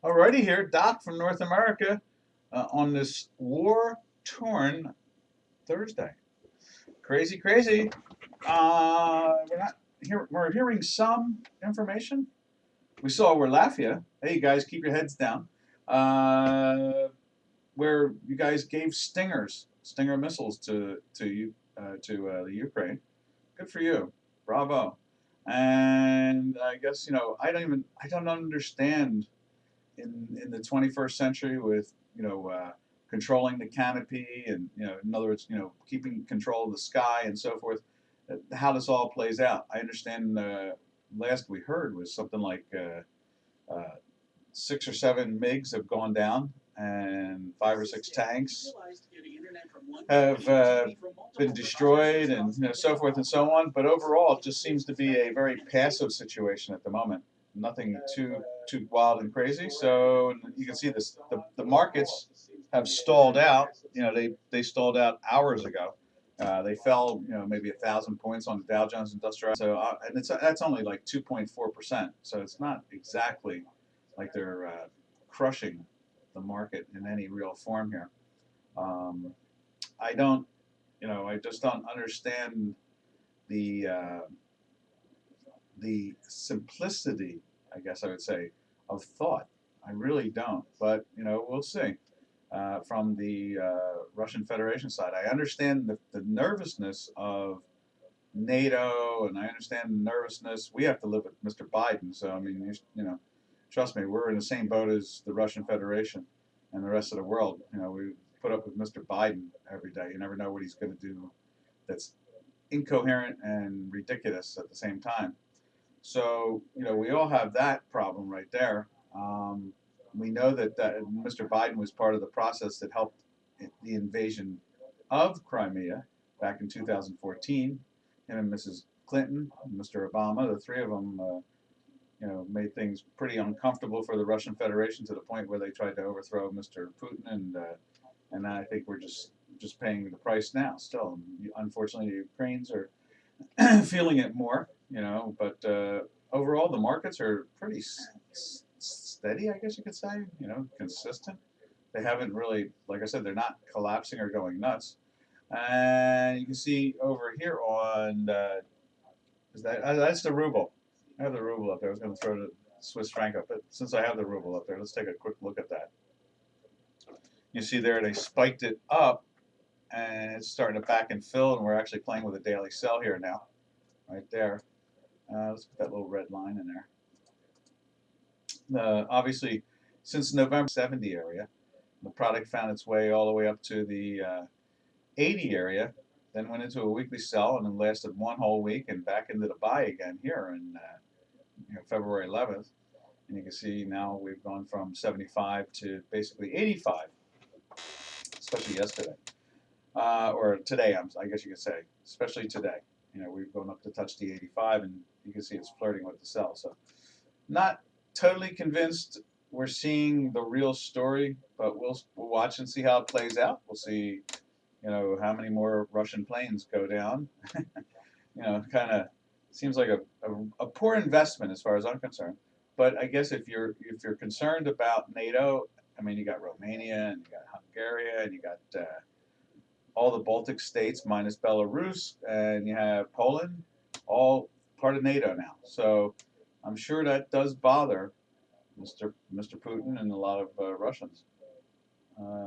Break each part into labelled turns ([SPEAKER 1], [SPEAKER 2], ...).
[SPEAKER 1] Alrighty here, Doc from North America on this war-torn Thursday. Crazy, crazy. We're not here. We're hearing some information. We saw where Lafayette. Hey, you guys, keep your heads down. Where you guys gave Stinger missiles to the Ukraine. Good for you. Bravo. And I guess I don't understand in the 21st century with controlling the canopy and in other words keeping control of the sky and so forth, how this all plays out. I understand last we heard was something like 6 or 7 MiGs have gone down and 5 or 6 tanks have been destroyed and so forth and so on. But overall, it just seems to be a very passive situation at the moment. Nothing too wild and crazy. So you can see this. The markets have stalled out. They stalled out hours ago. They fell, maybe 1,000 points on the Dow Jones Industrial. So and that's only like 2.4%. So it's not exactly like they're crushing the market in any real form here. I don't, I just don't understand the simplicity, I guess I would say, of thought. I really don't, but we'll see. From the Russian Federation side, I understand the nervousness of NATO, and I understand the nervousness. We have to live with Mr. Biden, so I mean, trust me, we're in the same boat as the Russian Federation and the rest of the world. We put up with Mr. Biden every day. You never know what he's going to do that's incoherent and ridiculous at the same time. So, we all have that problem right there. We know that Mr. Biden was part of the process that helped the invasion of Crimea back in 2014. Him and Mrs. Clinton, Mr. Obama, the three of them, made things pretty uncomfortable for the Russian Federation to the point where they tried to overthrow Mr. Putin, and I think we're just paying the price now. Still, unfortunately, the Ukrainians are feeling it more, But overall, the markets are pretty steady, I guess you could say. Consistent. They haven't really, like I said, they're not collapsing or going nuts. And you can see over here on that's the ruble. I have the ruble up there. I was going to throw the Swiss franc up, but since I have the ruble up there, let's take a quick look at that. You see there they spiked it up, and it's starting to back and fill, and we're actually playing with a daily sell here now, right there. Let's put that little red line in there. Obviously, since November 70 area, the product found its way all the way up to the 80 area, then went into a weekly sell and then lasted one whole week and back into the buy again here in February 11th. And you can see now we've gone from 75 to basically 85, especially yesterday. Or today, I guess you could say, especially today. We've gone up to touch the 85, and you can see it's flirting with the sell. So not totally convinced we're seeing the real story, but we'll watch and see how it plays out. We'll see, how many more Russian planes go down. Kind of seems like a poor investment as far as I'm concerned. But I guess if you're concerned about NATO, I mean, you got Romania and you got Hungary and you got all the Baltic states minus Belarus, and you have Poland, all part of NATO now. So I'm sure that does bother Mr. Putin and a lot of Russians,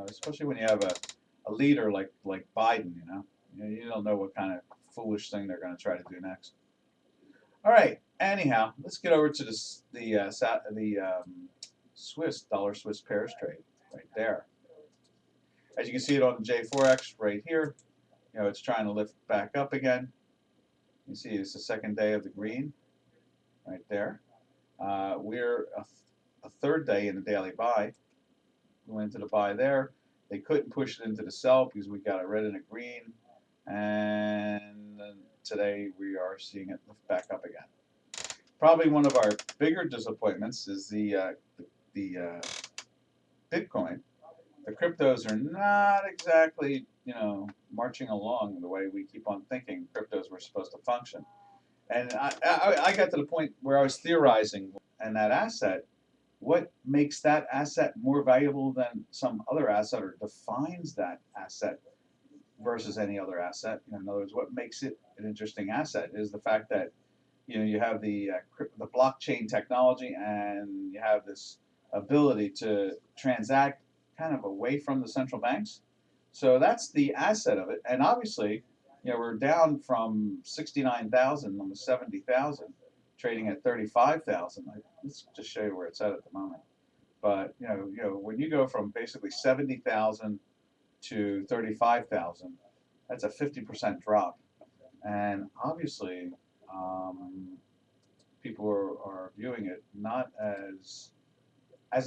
[SPEAKER 1] especially when you have a leader like Biden. You don't know what kind of foolish thing they're going to try to do next. All right. Anyhow, let's get over to the Swiss dollar-Swiss pairs trade right there. As you can see it on the J4X right here, it's trying to lift back up again. You see it's the second day of the green right there. We're a third day in the daily buy. We went into the buy there. They couldn't push it into the sell because we got a red and a green. And today we are seeing it lift back up again. Probably one of our bigger disappointments is the Bitcoin. The cryptos are not exactly, marching along the way we keep on thinking cryptos were supposed to function. And I got to the point where I was theorizing, and that asset What makes that asset more valuable than some other asset, or defines that asset versus any other asset? In other words, what makes it an interesting asset is the fact that you have the blockchain technology, and you have this ability to transact kind of away from the central banks. So that's the asset of it. And obviously, we're down from 69,000, almost 70,000, trading at 35,000. Let's just show you where it's at the moment. But when you go from basically 70,000 to 35,000, that's a 50% drop. And obviously, um, people are viewing it not as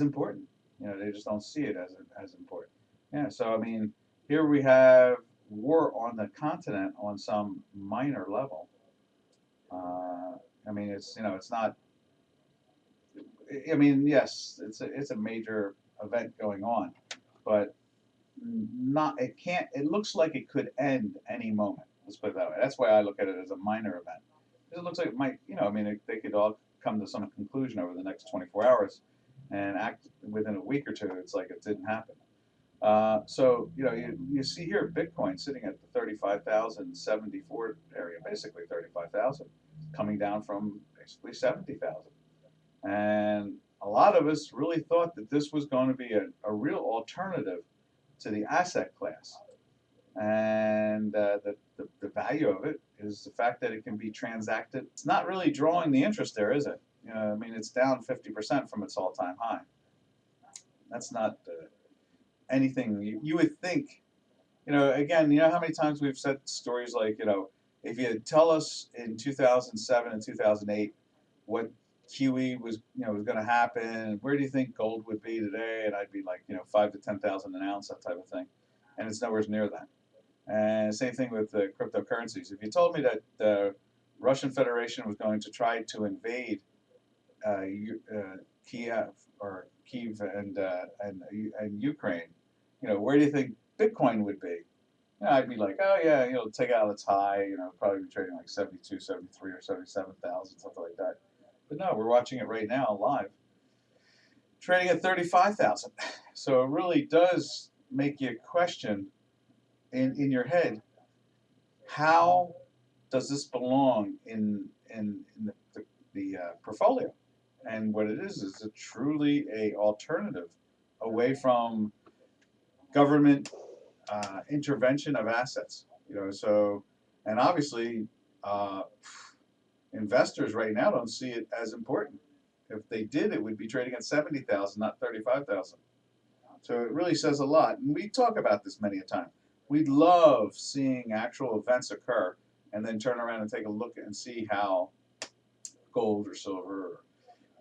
[SPEAKER 1] important. They just don't see it as important. Yeah. So I mean, here we have war on the continent on some minor level. I mean, it's not. I mean, yes, it's a major event going on, but not. It can't. It looks like it could end any moment. Let's put it that way. That's why I look at it as a minor event. It looks like it might. I mean, they could all come to some conclusion over the next 24 hours, and act within a week or two. It's like it didn't happen. So you see here Bitcoin sitting at the 35,074 area, basically 35,000, coming down from basically 70,000. And a lot of us really thought that this was going to be a real alternative to the asset class. And the value of it is the fact that it can be transacted. It's not really drawing the interest there, is it? I mean, it's down 50% from its all-time high. That's not anything you would think. Again, how many times we've said stories like, if you tell us in 2007 and 2008 what QE was going to happen, where do you think gold would be today? And I'd be like, 5 to 10,000 an ounce, that type of thing. And it's nowhere near that. And same thing with the cryptocurrencies. If you told me that the Russian Federation was going to try to invade Kiev and Ukraine, where do you think Bitcoin would be? I'd be like, oh yeah, take out its high, probably be trading like 72, 73, or 77,000, something like that. But no, we're watching it right now live, trading at 35,000. So it really does make you question in your head, how does this belong in the portfolio? And what it is a truly a alternative away from government intervention of assets. So, and obviously, uh, investors right now don't see it as important. If they did, it would be trading at 70,000, not 35,000. So it really says a lot. And we talk about this many a time. We love seeing actual events occur and then turn around and take a look and see how gold or silver or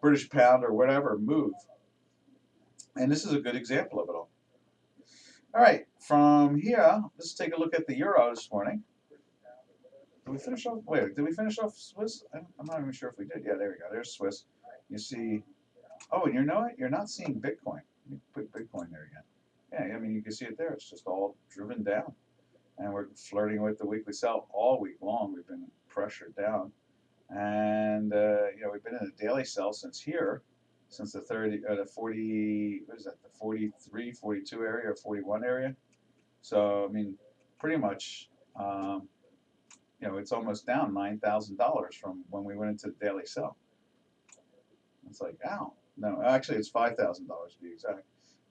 [SPEAKER 1] British pound or whatever move. And this is a good example of it all. All right, from here, let's take a look at the euro this morning. Did we finish off? Wait, did we finish off Swiss? I'm not even sure if we did. Yeah, there we go. There's Swiss. You see. Oh, and you know what? You're not seeing Bitcoin. Let me put Bitcoin there again. Yeah, I mean, you can see it there. It's just all driven down. And we're flirting with the weekly sell all week long. We've been pressured down. And, we've been in a daily sell since here, since the 40, what is that, the 43, 42 area or 41 area. So, I mean, pretty much, it's almost down $9,000 from when we went into the daily sell. It's like, ow. No, actually, it's $5,000 to be exact.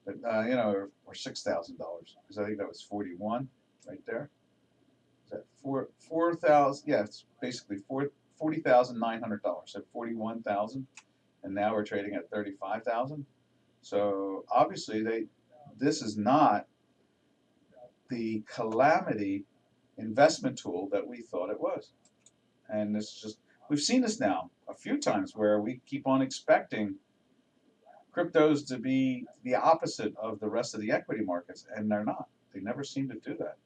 [SPEAKER 1] But, or $6,000, because I think that was 41 right there. Is that 4,000? Yeah, it's basically $40,900. So 41,000, and now we're trading at 35,000. So obviously, this is not the calamity investment tool that we thought it was. And this is just, we've seen this now a few times where we keep on expecting cryptos to be the opposite of the rest of the equity markets, and they're not. They never seem to do that.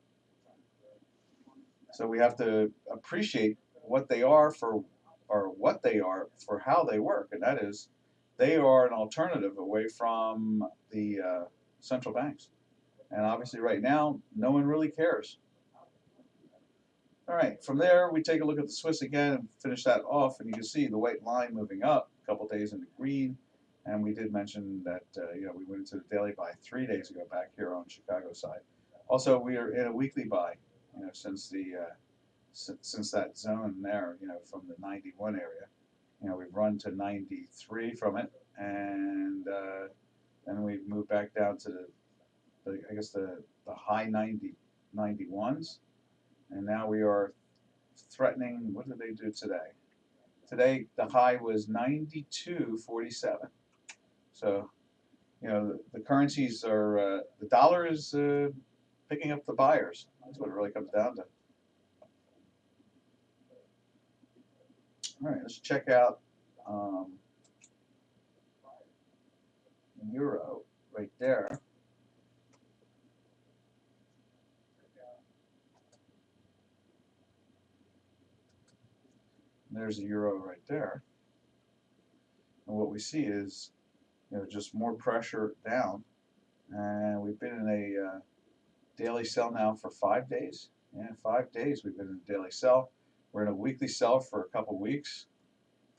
[SPEAKER 1] So we have to appreciate what they are for how they work, and that is they are an alternative away from the central banks. And obviously right now, no one really cares. All right, from there, we take a look at the Swiss again and finish that off, and you can see the white line moving up, a couple days in the green, And we did mention that we went into the daily buy 3 days ago back here on Chicago side. Also, we are in a weekly buy, since since that zone there, from the 91 area. We've run to 93 from it, and then we've moved back down to I guess the high 91s, and now we are threatening. What did they do today? Today the high was 92.47. So the currencies are the dollar is picking up the buyers. That's what it really comes down to. All right, let's check out euro right there. There's the euro right there. And what we see is, just more pressure down. And we've been in a daily sell now for 5 days. Yeah, 5 days we've been in a daily sell. We're in a weekly sell for a couple weeks.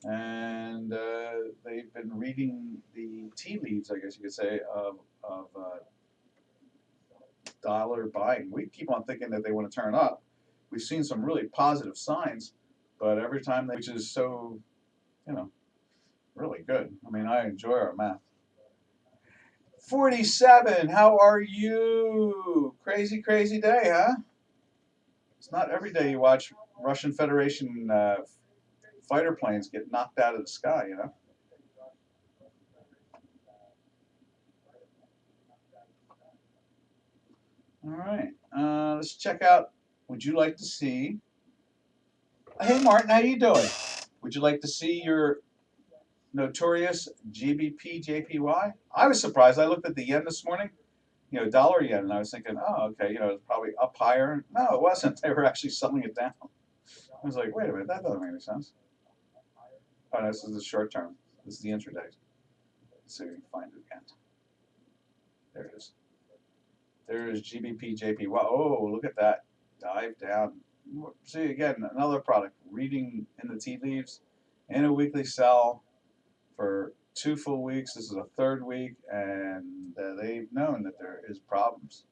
[SPEAKER 1] And they've been reading the tea leaves, I guess you could say, of dollar buying. We keep on thinking that they want to turn up. We've seen some really positive signs, but every time which is so, really good. I mean, I enjoy our math. 47, how are you? Crazy, crazy day, huh? It's not every day you watch Russian Federation fighter planes get knocked out of the sky, All right, let's check out. Would you like to see? Hey, Martin, how you doing? Would you like to see your notorious GBP JPY? I was surprised. I looked at the yen this morning, dollar yen, and I was thinking, oh, okay, it's probably up higher. No, it wasn't. They were actually selling it down. I was like, wait a minute, that doesn't make any sense. Oh, no, this is the short term. This is the intraday. Let's see if we can find it again. There it is. There is GBP JPY. Oh, look at that. Dive down. See, again, another product. Reading in the tea leaves in a weekly sell for 2 full weeks. This is a third week, and they've known that there is problems.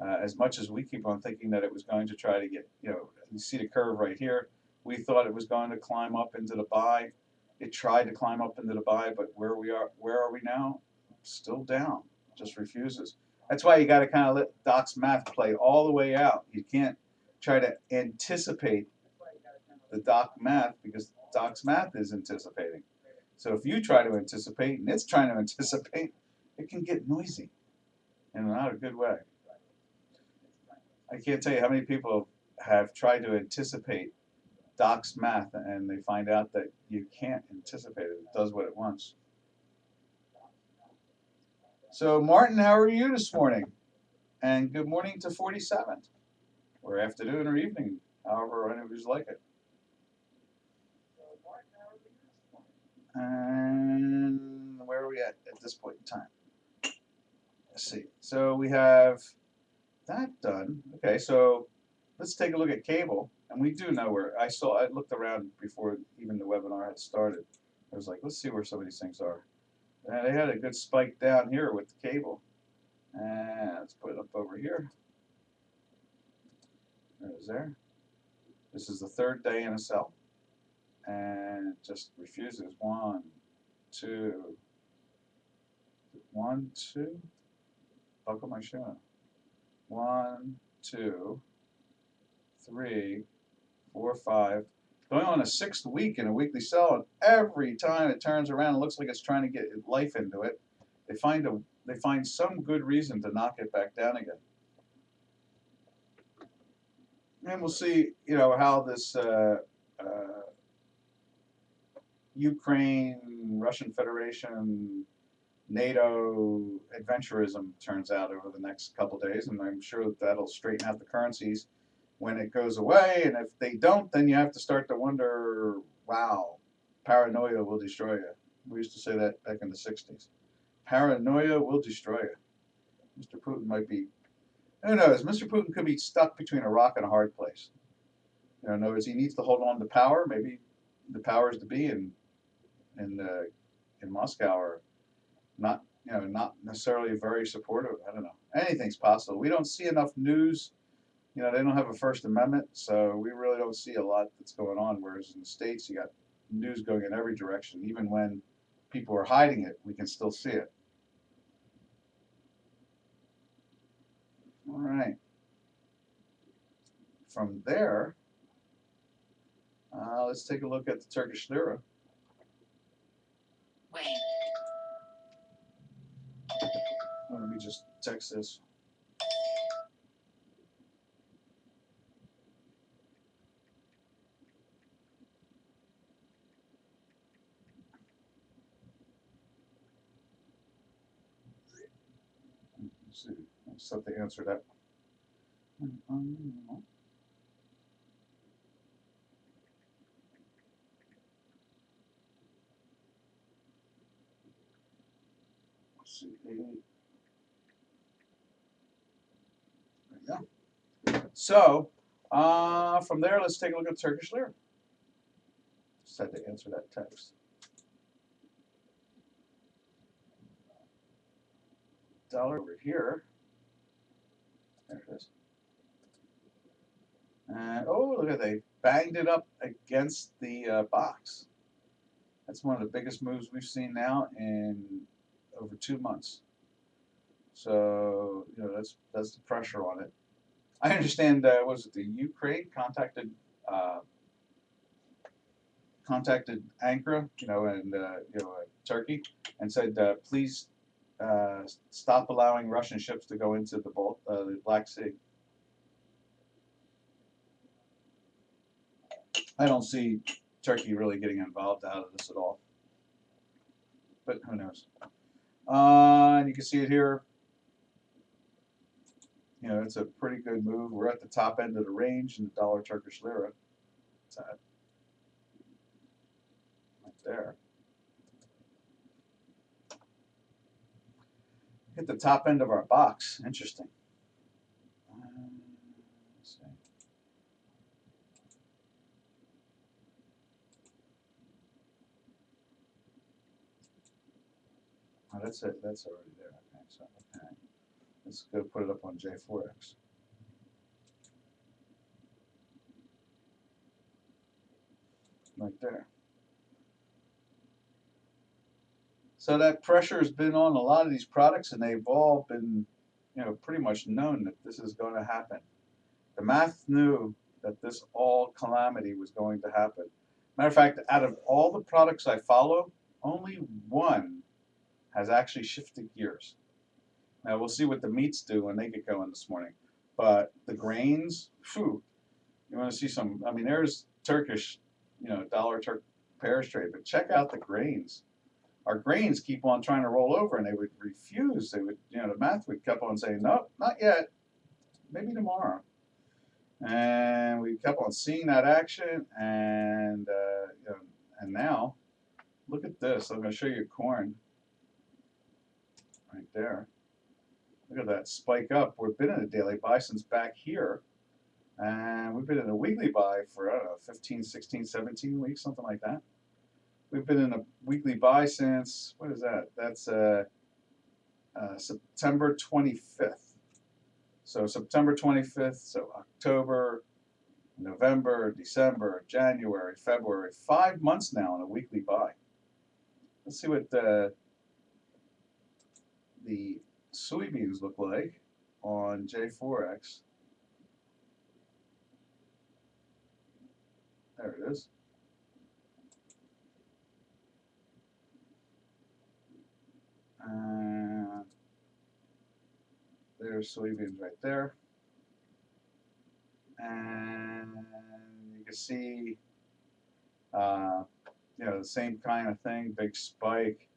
[SPEAKER 1] As much as we keep on thinking that it was going to try to get, you see the curve right here. We thought it was going to climb up into the buy. It tried to climb up into the buy, but where are we now? Still down. Just refuses. That's why you got to kind of let Doc's math play all the way out. You can't try to anticipate the Doc math because Doc's math is anticipating. So if you try to anticipate and it's trying to anticipate, it can get noisy in not a good way. I can't tell you how many people have tried to anticipate Doc's math and they find out that you can't anticipate it. It does what it wants. So Martin, how are you this morning? And good morning to 47, or afternoon or evening, however anybody's like it. And where are we at this point in time? Let's see. So we have that done. Okay, so let's take a look at cable. And we do know where, I looked around before even the webinar had started. I was like, let's see where some of these things are. And they had a good spike down here with the cable. And let's put it up over here. There it is there. This is the third day in a sell. And it just refuses. 1, 2. 1, 2. Buckle my shoe. 1, 2, 3, 4, 5. Going on a 6th week in a weekly sell, and every time it turns around, it looks like it's trying to get life into it. They find some good reason to knock it back down again. And we'll see, how this Ukraine, Russian Federation, NATO adventurism turns out over the next couple days, and I'm sure that'll straighten out the currencies when it goes away. And if they don't, then you have to start to wonder, wow, paranoia will destroy you. We used to say that back in the 60s. Paranoia will destroy you. Mr. Putin might be, who knows, Mr. Putin could be stuck between a rock and a hard place. In other words, he needs to hold on to power. Maybe the powers to be in Moscow are not not necessarily very supportive. I don't know. Anything's possible. We don't see enough news. They don't have a First Amendment, so we really don't see a lot that's going on. Whereas in the States, you got news going in every direction. Even when people are hiding it, we can still see it. All right. From there, let's take a look at the Turkish lira. Let me just text this. Let's see. Let's have to answer that. Let's see. There we go. So, from there, let's take a look at Turkish lira. Just had to answer that text. Dollar over here. There it is. And oh, look at they banged it up against the box. That's one of the biggest moves we've seen now in over 2 months. So that's the pressure on it. I understand. Was it the Ukraine contacted Ankara, and Turkey, and said, please stop allowing Russian ships to go into the Black Sea. I don't see Turkey really getting involved out of this at all, but who knows? And you can see it here. It's a pretty good move. We're at the top end of the range in the dollar Turkish lira. It's at right there. Hit the top end of our box. Interesting. Let's see. Oh, that's it. That's already there. Okay, so okay. Let's go put it up on J4X. Right there. So that pressure has been on a lot of these products, and they've all been, pretty much known that this is going to happen. The math knew that this all calamity was going to happen. Matter of fact, out of all the products I follow, only one has actually shifted gears. Now we'll see what the meats do when they get going this morning. But the grains, phew, you want to see some, there's Turkish, dollar pairs trade, but check out the grains. Our grains keep on trying to roll over, and they would refuse. They would, the math would keep on saying, nope, not yet, maybe tomorrow. And we kept on seeing that action, and and now, look at this. I'm going to show you corn right there. Look at that spike up. We've been in a daily buy since back here, and we've been in a weekly buy for, I don't know, 15, 16, 17 weeks, something like that. We've been in a weekly buy since, what is that? That's September 25th. So September 25th, so October, November, December, January, February, 5 months now on a weekly buy. Let's see what the soybeans look like on J4X. There it is. And there's soybeans right there. And you can see, the same kind of thing, big spike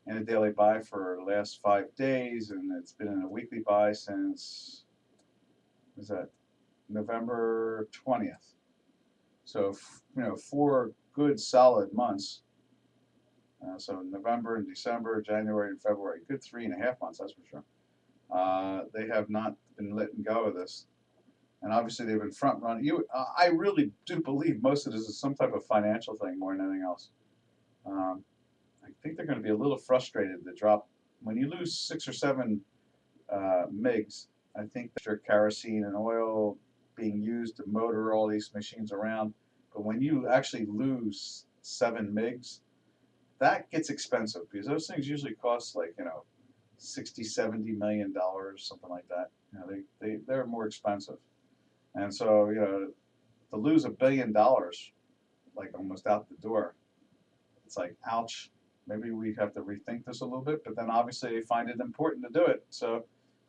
[SPEAKER 1] in a daily buy for the last 5 days, and it's been in a weekly buy since, what is that, November 20th. So, 4 good solid months. So November and December, January and February, good 3.5 months, that's for sure. They have not been letting go of this. And obviously they've been front running. I really do believe most of this is some type of financial thing more than anything else. I think they're going to be a little frustrated to drop when you lose 6 or 7 MIGs, I think that your kerosene and oil being used to motor all these machines around. But when you actually lose 7 MIGs, that gets expensive because those things usually cost like, 60, $70 million, something like that. They're more expensive. And so, to lose $1 billion, like almost out the door, it's like, ouch, maybe we have to rethink this a little bit, but then obviously they find it important to do it. So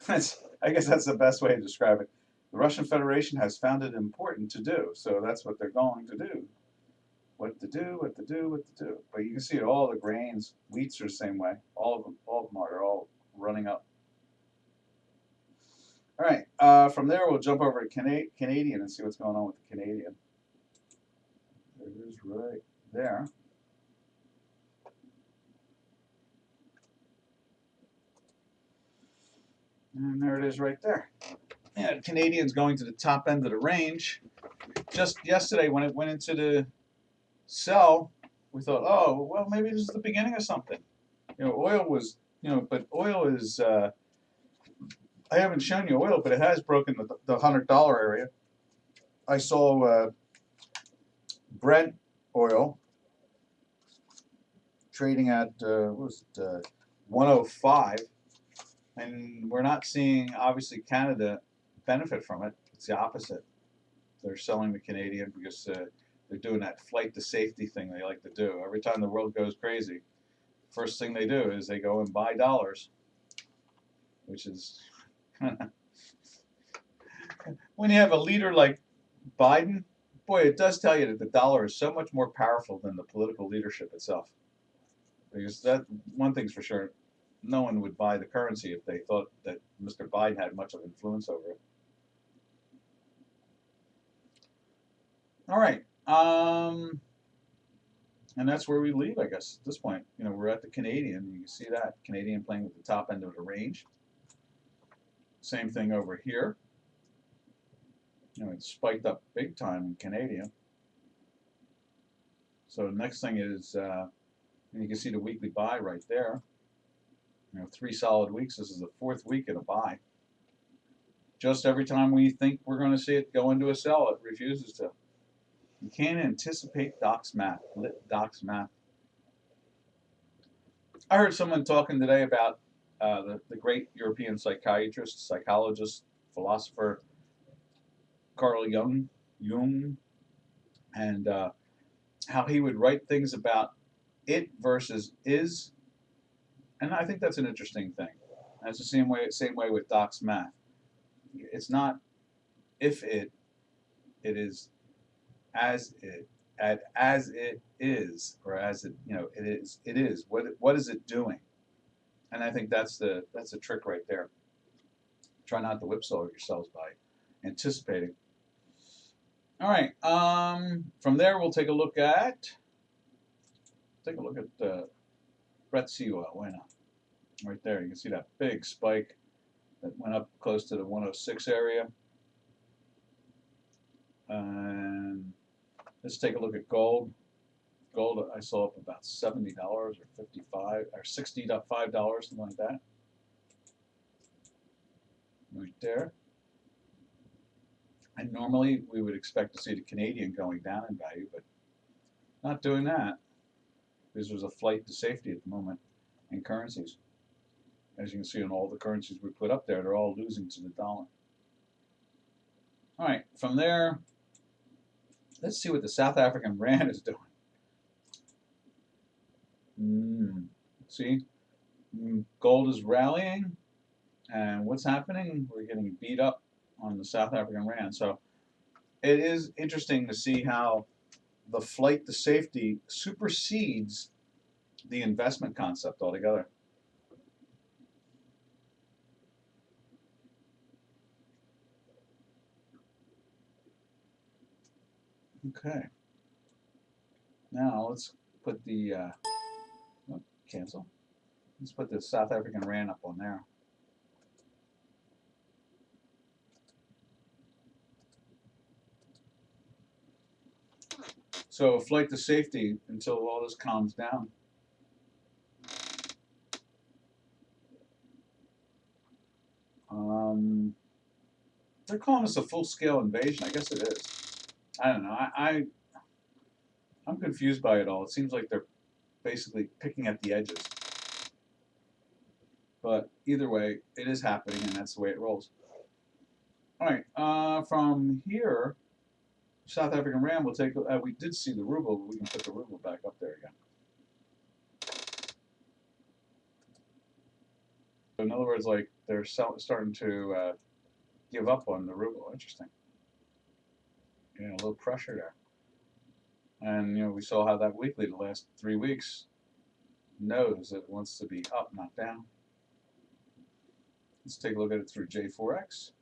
[SPEAKER 1] I guess that's the best way to describe it. The Russian Federation has found it important to do, so that's what they're going to do. What to do, what to do, what to do. But you can see all the grains, wheats are the same way. All of them are. They're all running up. All right, from there we'll jump over to Canadian and see what's going on with the Canadian. There it is right there. And there it is right there. Yeah, Canadian's going to the top end of the range. Just yesterday when it went into the sell, we thought, oh, well, maybe this is the beginning of something. Oil was, but oil is, I haven't shown you oil, but it has broken the $100 area. I saw Brent oil trading at, what was it, 105. And we're not seeing, obviously, Canada benefit from it. It's the opposite. They're selling the Canadian because they're doing that flight to safety thing they like to do. Every time the world goes crazy, first thing they do is they go and buy dollars, which is when you have a leader like Biden, boy, it does tell you that the dollar is so much more powerful than the political leadership itself. Because that one thing's for sure, no one would buy the currency if they thought that Mr. Biden had much of influence over it. All right. And that's where we leave, I guess, at this point. We're at the Canadian. You can see that. Canadian playing with the top end of the range. Same thing over here. It spiked up big time in Canadian. So the next thing is, you can see the weekly buy right there. 3 solid weeks. This is the 4th week of a buy. Just every time we think we're going to see it go into a sell, it refuses to. You can't anticipate Doc's math. Doc's math. I heard someone talking today about the great European psychiatrist, psychologist, philosopher Carl Jung, and how he would write things about it versus is. And I think that's an interesting thing. That's the same way with Doc's math. It's not if it is as it is, or as it it is. What is it doing? And I think that's the trick right there. Try not to whipsaw yourselves by anticipating. All right. From there we'll take a look at Brent sea oil. Why not? Right there, you can see that big spike that went up close to the 106 area. And let's take a look at gold. Gold I saw up about $70 or $55 or $65, something like that. Right there. And normally we would expect to see the Canadian going down in value, but not doing that because there's a flight to safety at the moment in currencies. As you can see in all the currencies we put up there, they're all losing to the dollar. All right, from there, let's see what the South African rand is doing. See, gold is rallying, and what's happening? We're getting beat up on the South African rand. So it is interesting to see how the flight to safety supersedes the investment concept altogether. Okay. Now let's put the cancel. Let's put the South African rand up on there. So flight to safety until all this calms down. They're calling this a full-scale invasion. I guess it is. I don't know. I'm confused by it all. It seems like they're basically picking at the edges. But either way, it is happening, and that's the way it rolls. All right. From here, South African Rand will take. We did see the ruble, but we can put the ruble back up there again. So in other words, like they're starting to give up on the ruble. Interesting. Yeah, a little pressure there. And we saw how that weekly, the last 3 weeks, knows that it wants to be up, not down. Let's take a look at it through J4X.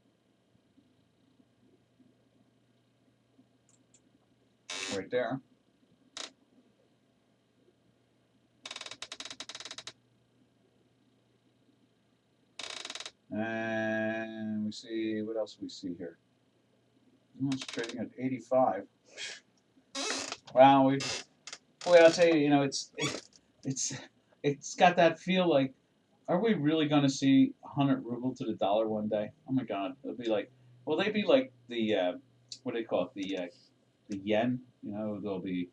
[SPEAKER 1] Right there. And we see, what else we see here? It's trading at 85. Wow, boy, I'll tell you, it's got that feel like, are we really going to see 100 ruble to the dollar one day? Oh my God, it'll be like, will they be like the what do they call it, the yen? They'll be,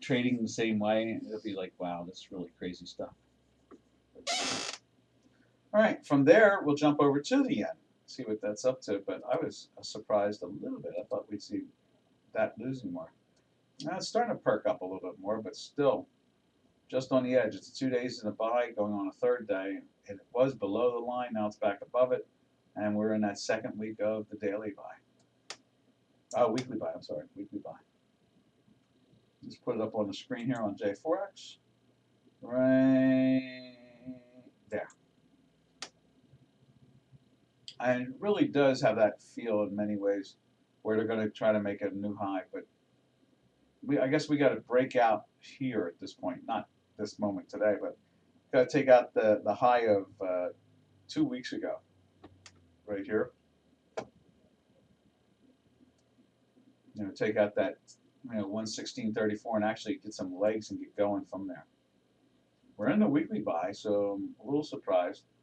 [SPEAKER 1] trading the same way. It'll be like, wow, that's really crazy stuff. All right, from there we'll jump over to the yen, see what that's up to. But I was surprised a little bit. I thought we'd see that losing more. Now it's starting to perk up a little bit more, but still just on the edge. It's 2 days in a buy, going on a third day, and it was below the line. Now it's back above it, and we're in that second week of the daily buy. Oh, weekly buy. I'm sorry, weekly buy. Just put it up on the screen here on J4X, right there. And it really does have that feel in many ways, where they're going to try to make a new high, but I guess we got to break out here at this point, not this moment today, but got to take out the high of 2 weeks ago, right here. Take out that 116.34 and actually get some legs and get going from there. We're in the weekly buy, so I'm a little surprised.